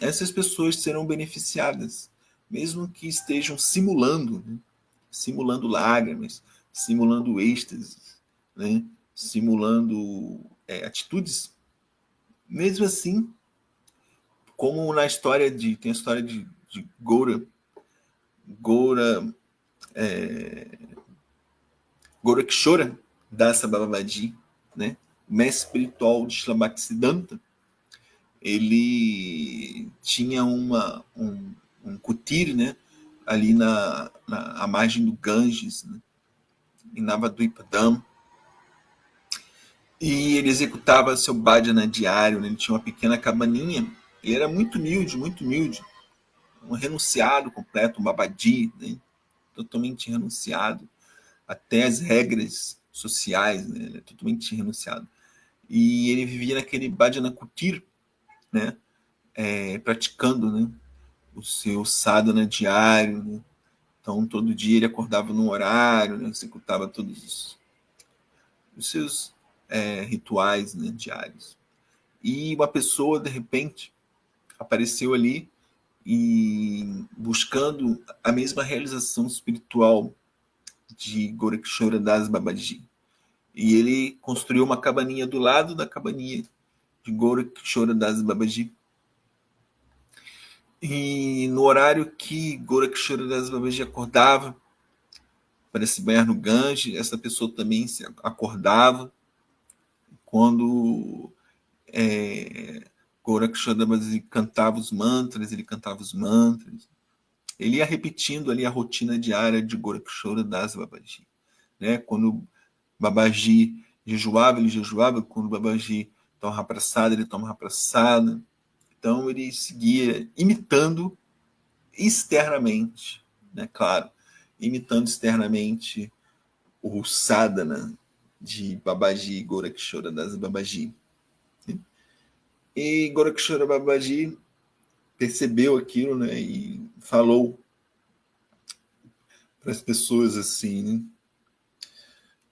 Speaker 1: essas pessoas serão beneficiadas, mesmo que estejam simulando, né? Simulando lágrimas, simulando êxtase, né? Simulando atitudes. Mesmo assim, como na história tem a história de Goura Gorakshora Dasa Bababadi, né? Mestre espiritual de Shlabhaktisiddhanta, ele tinha um kutir, né? Ali à margem do Ganges, né? Em Navadvipadam, e ele executava seu bhajana diário, né? Ele tinha uma pequena cabaninha, ele era muito humilde, um renunciado completo, um babadi, né? Totalmente renunciado, até as regras sociais, né? Totalmente renunciado. E ele vivia naquele bhajana kutir, né? Praticando, né? O seu sadhana diário, né? Então todo dia ele acordava num horário, né? Executava todos os seus rituais, né? Diários. E uma pessoa de repente apareceu ali e buscando a mesma realização espiritual de Gorakshora Das Babaji. E ele construiu uma cabaninha do lado da cabaninha de Gorakshora Das Babaji. E no horário que Gorakshora Das Babaji acordava para se banhar no Ganges, essa pessoa também se acordava. Quando Gorakshora Das Babaji cantava os mantras, ele cantava os mantras. Ele ia repetindo ali a rotina diária de Gorakshora Das Babaji. Né? Quando Babaji jejuava, ele jejuava. Quando Babaji tomava praçada, ele tomava praçada. Então ele seguia imitando externamente, né? Claro, imitando externamente o sadhana de Babaji Gorakshora Das Babaji. E Gorakshora Babaji percebeu aquilo, né? E falou para as pessoas assim, né?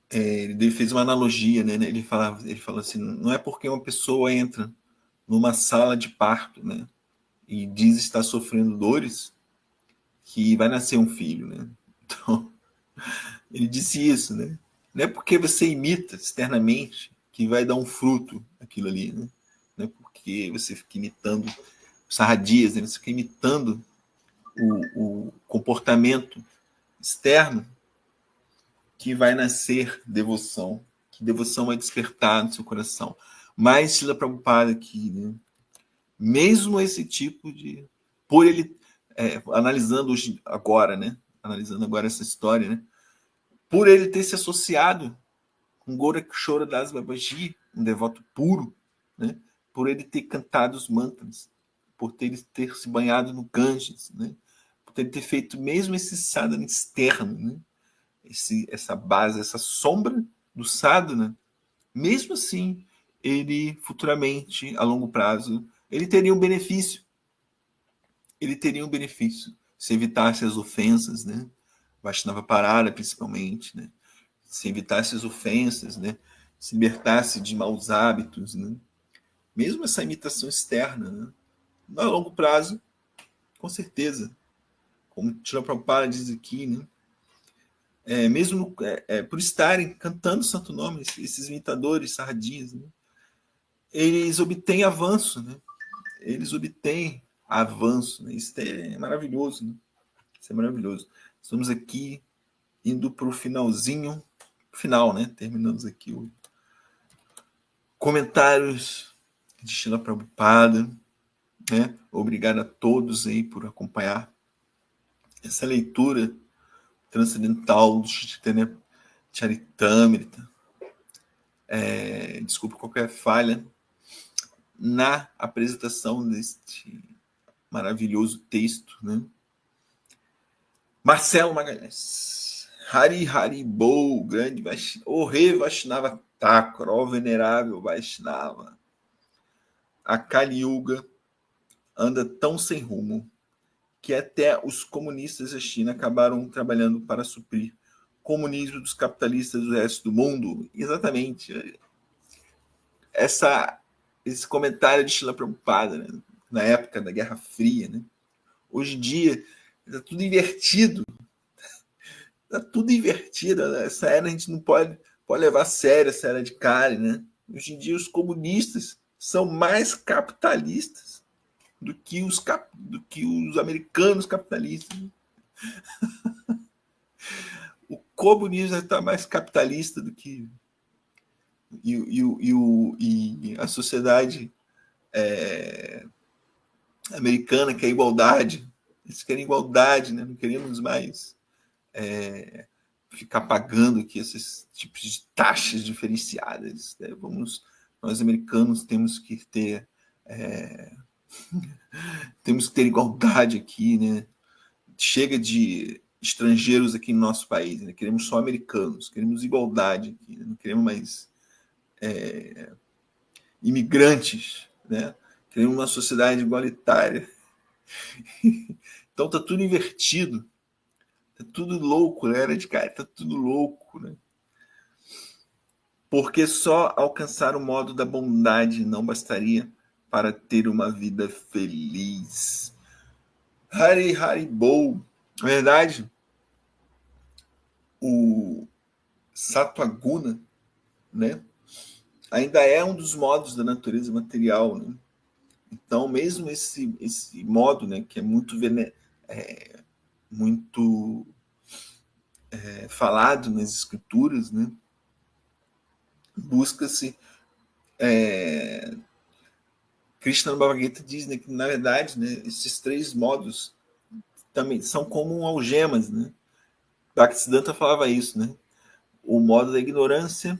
Speaker 1: Ele fez uma analogia, né? Ele fala assim: não é porque uma pessoa entra numa sala de parto, né? E diz estar sofrendo dores que vai nascer um filho, né? Então, ele disse isso, né? Não é porque você imita externamente que vai dar um fruto aquilo ali, né? Não é porque você fica imitando sarradias, né? Você fica imitando o comportamento externo que vai nascer devoção, que devoção vai despertar no seu coração. Mas Srila Prabhupada aqui, né? Mesmo esse tipo de... Por ele, analisando agora, né? Analisando agora essa história, né? Por ele ter se associado com Gorakshora Das Babaji, um devoto puro, né? Por ele ter cantado os mantras, por ele ter se banhado no Ganges, né? Por ele ter feito mesmo esse sadhana externo, né? Essa base, essa sombra do sadhana, mesmo assim, ele futuramente, a longo prazo, ele teria um benefício. Ele teria um benefício se evitasse as ofensas, né? Vaishnava Parara, principalmente, né? Se evitasse as ofensas, né? Se libertasse de maus hábitos, né? Mesmo essa imitação externa, né? A longo prazo, com certeza, como Tila Prabhupada diz aqui, né? Mesmo por estarem cantando o Santo Nome, esses imitadores sardinhas, né? Eles obtêm avanço, né? Eles obtêm avanço, né? Isso é maravilhoso, né? Isso é maravilhoso. Estamos aqui indo para o finalzinho, final, né? Terminamos aqui o comentários de Srila Prabhupada, né? Obrigado a todos aí por acompanhar essa leitura transcendental do Chaitanya Charitamrita. Desculpe qualquer falha na apresentação deste maravilhoso texto, né? Marcelo Magalhães. Hari Hari Bol, grande Vaishnava. O rei Vaishnava Thakur, ó venerável Vaishnava. A Kali Yuga anda tão sem rumo que até os comunistas da China acabaram trabalhando para suprir o comunismo dos capitalistas do resto do mundo. Exatamente. Esse comentário de Srila Prabhupada, né? Na época da Guerra Fria, né? Hoje em dia está tudo invertido. Está tudo invertido. Né? Essa era a gente não pode levar a sério, essa era de Kali, né? Hoje em dia os comunistas são mais capitalistas do que os americanos capitalistas. O comunismo está mais capitalista do que e a sociedade americana quer igualdade. Eles querem igualdade, né? Não queremos mais ficar pagando aqui esses tipos de taxas diferenciadas. Né? Nós americanos temos que ter igualdade aqui, né? Chega de estrangeiros aqui no nosso país, né? Queremos só americanos, queremos igualdade aqui, né? Não queremos mais imigrantes, né? Queremos uma sociedade igualitária. Então tá tudo invertido, tá tudo louco, né? Era de cara, tá tudo louco, né? Porque só alcançar o modo da bondade não bastaria para ter uma vida feliz. Hari Hari Bol. Na verdade, o Sattva-guna, né, ainda é um dos modos da natureza material, né? Então, mesmo esse modo, né, que é muito falado nas escrituras, né, busca-se Krishna no Bhagavad Gita diz, né, que na verdade, né, esses três modos também são como algemas, né? Bhaktisiddhanta falava isso, né? O modo da ignorância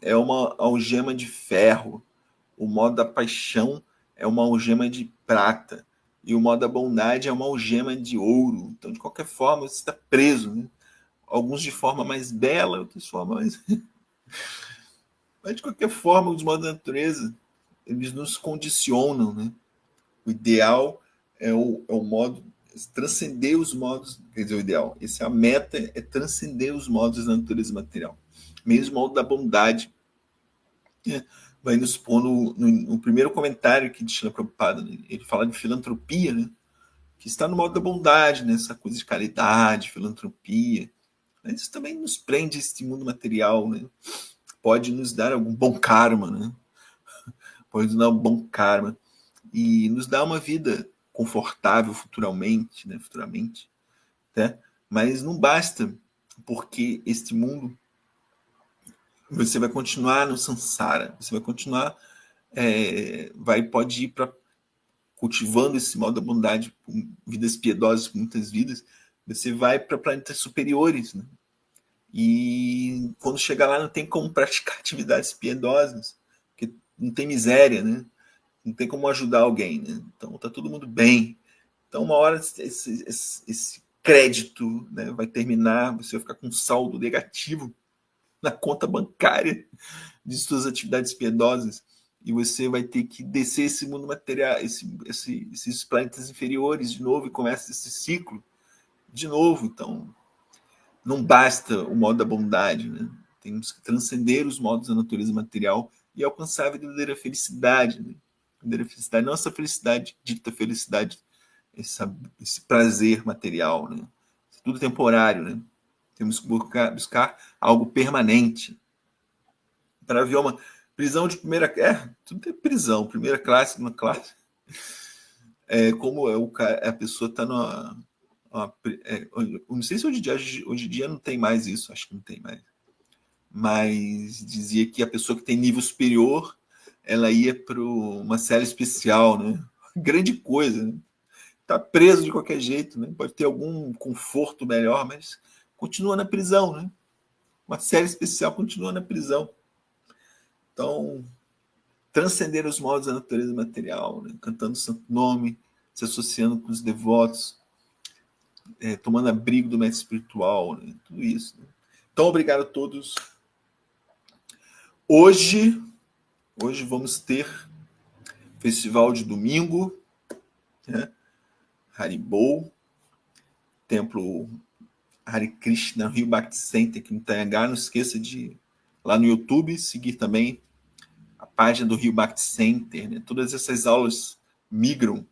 Speaker 1: é uma algema de ferro, o modo da paixão é uma algema de prata e o modo da bondade é uma algema de ouro. Então, de qualquer forma, você está preso, né? Alguns de forma mais bela, outros de forma mais... Mas, de qualquer forma, os modos da natureza, eles nos condicionam, né? O ideal é o modo transcender os modos, quer dizer, o ideal. Essa é a meta, é transcender os modos da natureza material. Mesmo o modo da bondade, né? Vai nos pôr no primeiro comentário aqui de Srila Prabhupada, né? Ele fala de filantropia, né? Que está no modo da bondade, né? Essa coisa de caridade, filantropia. Mas isso também nos prende a este mundo material, né? Pode nos dar algum bom karma, né? Pode nos dar um bom karma e nos dar uma vida confortável futuramente, né? Né? Mas não basta, porque este mundo você vai continuar no samsara, você vai continuar, pode ir para cultivando esse modo da bondade, vidas piedosas, muitas vidas, você vai para planetas superiores, né? E quando chegar lá não tem como praticar atividades piedosas, porque não tem miséria, né? Não tem como ajudar alguém, né? Então tá todo mundo bem. Então uma hora esse crédito, né, vai terminar, você vai ficar com um saldo negativo na conta bancária de suas atividades piedosas e você vai ter que descer esse mundo material, esses planetas inferiores de novo e começa esse ciclo de novo. Então não basta o modo da bondade, né? Temos que transcender os modos da natureza material e alcançar a verdadeira felicidade, né? A verdadeira felicidade, não essa felicidade, dita felicidade, esse prazer material, né? Tudo temporário, né? Temos que buscar algo permanente. Para ver uma prisão de primeira... tudo tem prisão, primeira classe, segunda classe. Como a pessoa está numa... não sei se hoje em dia não tem mais isso, acho que não tem mais. Mas dizia que a pessoa que tem nível superior, ela ia para uma série especial, né? Grande coisa, né? Tá preso de qualquer jeito, né? Pode ter algum conforto melhor, mas continua na prisão, né? Uma série especial continua na prisão. Então, transcender os moldes da natureza material, né? Cantando o santo nome, se associando com os devotos, tomando abrigo do mestre espiritual, né? Tudo isso. Né? Então, obrigado a todos. Hoje vamos ter festival de domingo, né? Haribol, templo Hare Krishna, Rio Bhakti Center, aqui no Itanhangá. Não esqueça de, lá no YouTube, seguir também a página do Rio Bhakti Center. Né? Todas essas aulas migram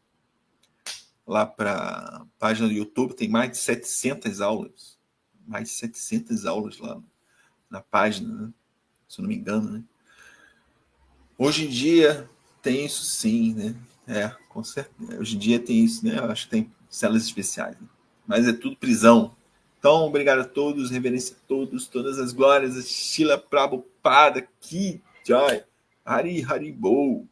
Speaker 1: lá para a página do YouTube. Tem mais de 700 aulas. Mais de 700 aulas lá na página, né? Se eu não me engano. Né? Hoje em dia tem isso sim, né? Com certeza. Hoje em dia tem isso, né? Eu acho que tem celas especiais. Né? Mas é tudo prisão. Então, obrigado a todos, reverência a todos, todas as glórias, a Shila Prabhupada, Ki Jai, Hari Haribol.